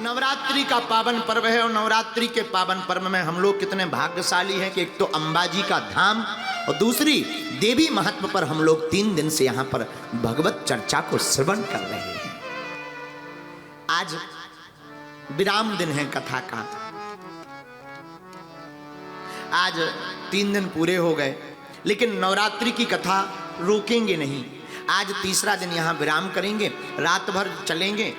नवरात्रि का पावन पर्व है और नवरात्रि के पावन पर्व में हम लोग कितने भाग्यशाली हैं कि एक तो अंबाजी का धाम और दूसरी देवी महत्व पर हम लोग 3 दिन से यहाँ पर भगवत चर्चा को श्रवण कर रहे हैं। आज विराम दिन है कथा का। आज 3 दिन पूरे हो गए, लेकिन नवरात्रि की कथा रोकेंगे नहीं। आज तीसरा दिन यहाँ विराम करेंगे, रात भर चलेंगे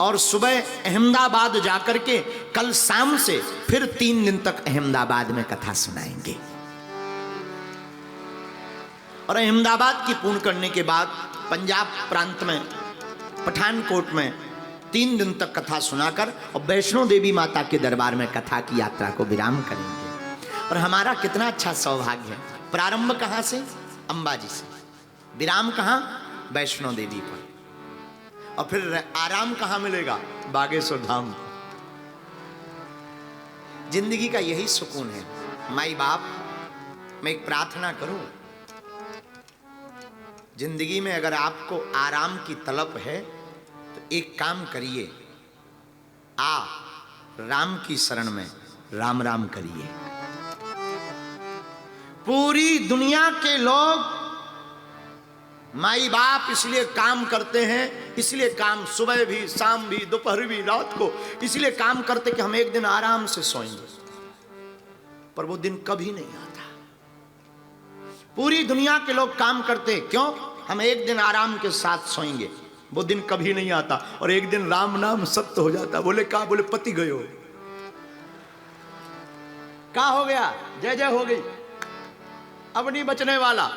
और सुबह अहमदाबाद जाकर के कल शाम से फिर 3 दिन तक अहमदाबाद में कथा सुनाएंगे। और अहमदाबाद की पूर्ण करने के बाद पंजाब प्रांत में पठानकोट में 3 दिन तक कथा सुनाकर और वैष्णो देवी माता के दरबार में कथा की यात्रा को विराम करेंगे। और हमारा कितना अच्छा सौभाग्य है। प्रारंभ कहाँ से? अंबाजी से। विराम कहाँ? वैष्णो देवी पर। और फिर आराम कहाँ मिलेगा? बागेश्वर धाम। जिंदगी का यही सुकून है। माई बाप, मैं एक प्रार्थना करूं, जिंदगी में अगर आपको आराम की तलब है तो एक काम करिए, राम की शरण में राम राम करिए। पूरी दुनिया के लोग माई बाप इसलिए काम करते हैं, इसलिए काम सुबह भी, शाम भी, दोपहर भी, रात को इसलिए काम करते कि हम एक दिन आराम से सोएंगे, पर वो दिन कभी नहीं आता। पूरी दुनिया के लोग काम करते क्यों? हम एक दिन आराम के साथ सोएंगे, वो दिन कभी नहीं आता। और एक दिन राम नाम सत्य हो जाता। बोले का? बोले पति गए हो। क्या हो गया? जय जय हो गई, अब नहीं बचने वाला।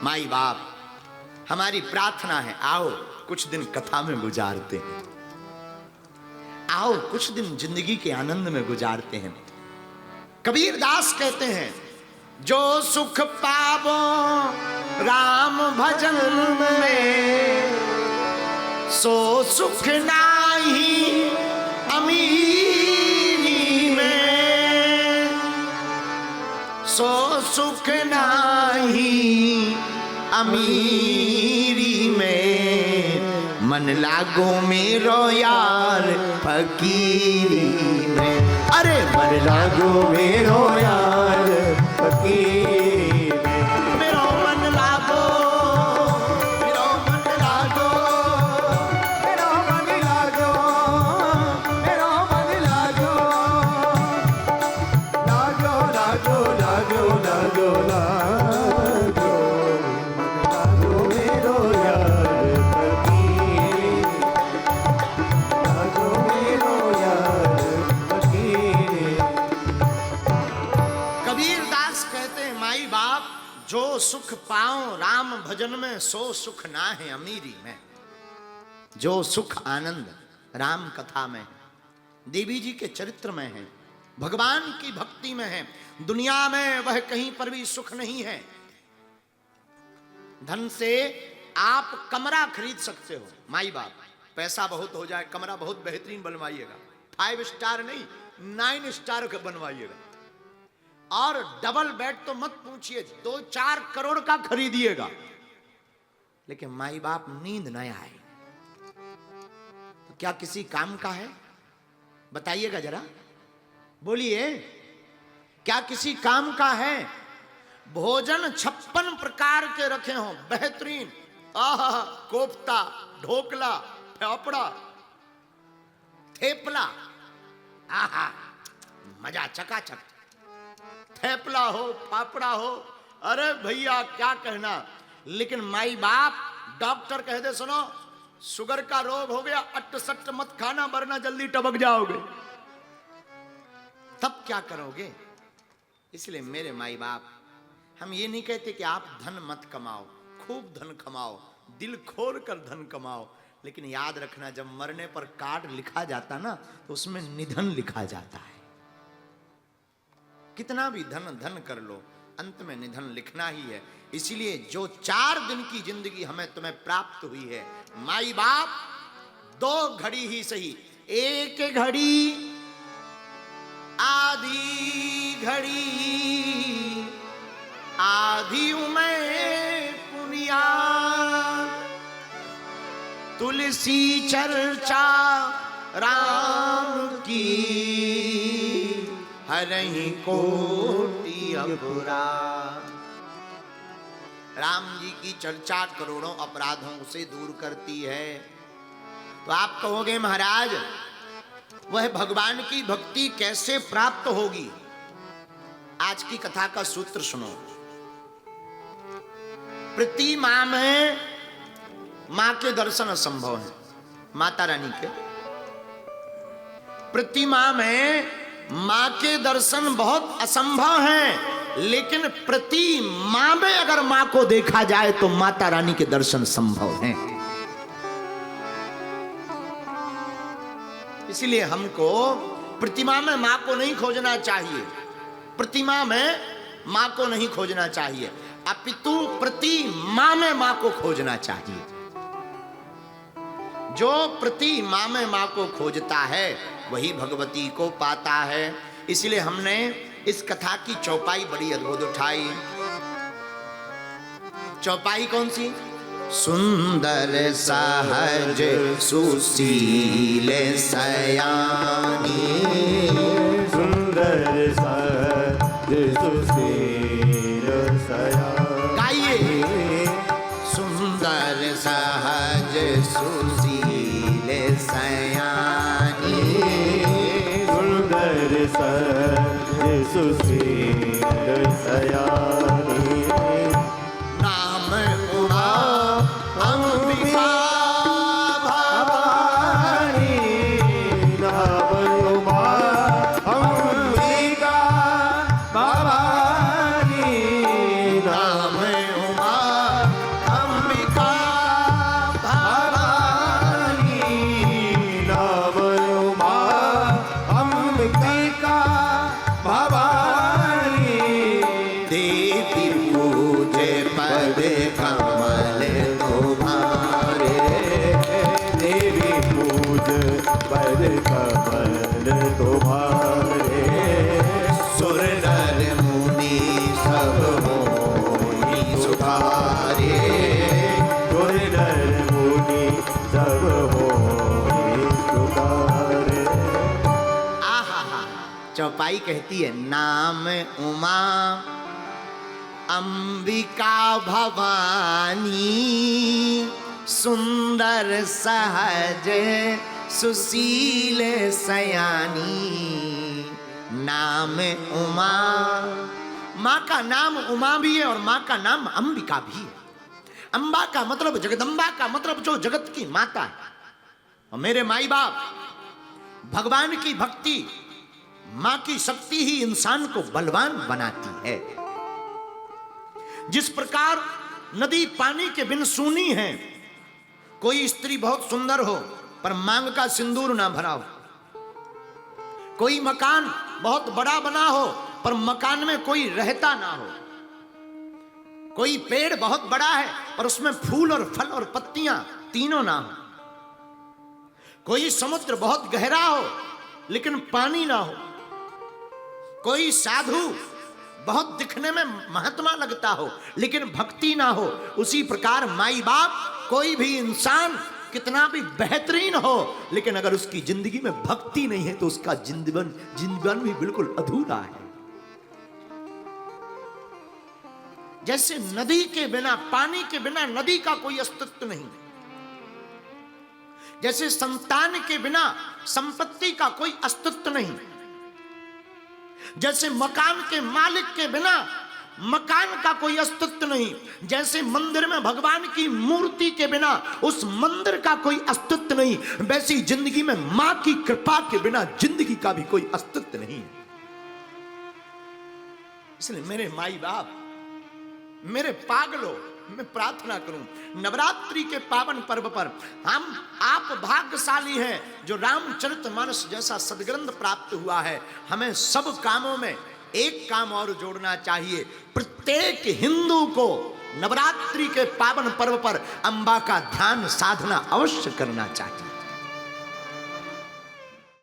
माई बाप, हमारी प्रार्थना है, आओ कुछ दिन कथा में गुजारते हैं, आओ कुछ दिन जिंदगी के आनंद में गुजारते हैं। कबीर दास कहते हैं, जो सुख पावो राम भजन में, सो सुख नाही अमीरी में, सो सुख नाही अमीरी में, मन लागो मेरो यार फकीरी में। अरे मन लागो मेरो यार फकीरी में, मेरो मन लागो, मेरो मन लागो, मेरो मन लागो, मेरो मन लागो, लागो लागो लागो लागो लागो, लागो मेरो यार फकीरी, लागो मेरो यार फकीरी। कबीर दास कहते हैं, माई बाप, जो सुख पाओ राम भजन में, सो सुख ना है अमीरी में। जो सुख आनंद राम कथा में, देवी जी के चरित्र में है, भगवान की भक्ति में है, दुनिया में वह कहीं पर भी सुख नहीं है। धन से आप कमरा खरीद सकते हो, माई बाप, पैसा बहुत हो जाए, कमरा बहुत बेहतरीन बनवाइएगा, 5 स्टार नहीं 9 स्टार का बनवाइएगा। और डबल बेड तो मत पूछिए, 2-4 करोड़ का खरीदिएगा, लेकिन माई बाप नींद न आए तो क्या किसी काम का है? बताइएगा जरा, बोलिए, क्या किसी काम का है? भोजन 56 प्रकार के रखे हों बेहतरीन, कोफ्ता, ढोकला, फाफड़ा, थेपला, आहा मजा चकाचक। थेपला हो, फाफड़ा हो, अरे भैया क्या कहना। लेकिन माई बाप, डॉक्टर कह दे सुनो शुगर का रोग हो गया, 68 मत खाना वरना जल्दी टपक जाओगे, तब क्या करोगे? इसलिए मेरे माई बाप, हम ये नहीं कहते कि आप धन मत कमाओ, खूब धन कमाओ, दिल खोल कर धन कमाओ, लेकिन याद रखना जब मरने पर कार्ड लिखा जाता ना तो उसमें निधन लिखा जाता है। कितना भी धन धन कर लो, अंत में निधन लिखना ही है। इसीलिए जो 4 दिन की जिंदगी हमें तुम्हें प्राप्त हुई है, माई बाप, 2 घड़ी ही सही, एक घड़ी आधी घड़ी, आधी उमें पुनिया, तुलसी चर्चा राम की हरहि कोटि अपराध। राम जी की चर्चा करोड़ों अपराधों से दूर करती है। तो आप कहोगे महाराज वह भगवान की भक्ति कैसे प्राप्त होगी? आज की कथा का सूत्र सुनो। प्रति माह में मां के दर्शन असंभव है, माता रानी के प्रति माह में मां के दर्शन बहुत असंभव हैं, लेकिन प्रति माह में अगर मां को देखा जाए तो माता रानी के दर्शन संभव हैं। इसलिए हमको प्रतिमा में मां को नहीं खोजना चाहिए, प्रतिमा में मां को नहीं खोजना चाहिए, अपितु प्रतिमा में मां को खोजना चाहिए। जो प्रतिमा में मां को खोजता है वही भगवती को पाता है। इसलिए हमने इस कथा की चौपाई बड़ी अद्भुत उठाई। चौपाई कौन सी? सुंदर सहज सुशील सयानी, सुंदर सहज सुशील सयानी। गाइए। सुंदर सहज सुशील सयानी, सुंदर सहज सुशील सयानी। नाम उमा अंबिका भवानी, नाम उमा अंबिका भवानी, नाम उमा अंबिका भवानी, नाम उमा अंबिका भवानी। देवी पूजे पद कमल तुम्हारे, देवी पूज पद कमल तुम्हारे। सुर नर मुनि सब मोहि सुधारे, सुर नर मुनि सब होहि सुधारे। आहा। चौपाई कहती है नाम उमा अंबिका भवानी, सुंदर सहज सुशील सयानी। नाम उमा, माँ का नाम उमा भी है और माँ का नाम अंबिका भी है। अंबा का मतलब जगदम्बा का मतलब जो जगत की माता है। और मेरे माई बाप, भगवान की भक्ति, मां की शक्ति ही इंसान को बलवान बनाती है। जिस प्रकार नदी पानी के बिन सूनी है, कोई स्त्री बहुत सुंदर हो पर मांग का सिंदूर ना भरा हो, कोई मकान बहुत बड़ा बना हो पर मकान में कोई रहता ना हो, कोई पेड़ बहुत बड़ा है पर उसमें फूल और फल और पत्तियां तीनों ना हो, कोई समुद्र बहुत गहरा हो लेकिन पानी ना हो, कोई साधु बहुत दिखने में महात्मा लगता हो लेकिन भक्ति ना हो, उसी प्रकार माई बाप, कोई भी इंसान कितना भी बेहतरीन हो लेकिन अगर उसकी जिंदगी में भक्ति नहीं है तो उसका जीवन भी बिल्कुल अधूरा है। जैसे नदी के बिना, पानी के बिना नदी का कोई अस्तित्व नहीं, जैसे संतान के बिना संपत्ति का कोई अस्तित्व नहीं, जैसे मकान के मालिक के बिना मकान का कोई अस्तित्व नहीं, जैसे मंदिर में भगवान की मूर्ति के बिना उस मंदिर का कोई अस्तित्व नहीं, वैसी जिंदगी में मां की कृपा के बिना जिंदगी का भी कोई अस्तित्व नहीं। इसलिए मेरे माई बाप, मेरे पागलों, मैं प्रार्थना करूं नवरात्रि के पावन पर्व पर हम आप भाग्यशाली हैं जो रामचरितमानस जैसा सदग्रंथ प्राप्त हुआ है। हमें सब कामों में एक काम और जोड़ना चाहिए, प्रत्येक हिंदू को नवरात्रि के पावन पर्व पर अंबा का ध्यान साधना अवश्य करना चाहिए।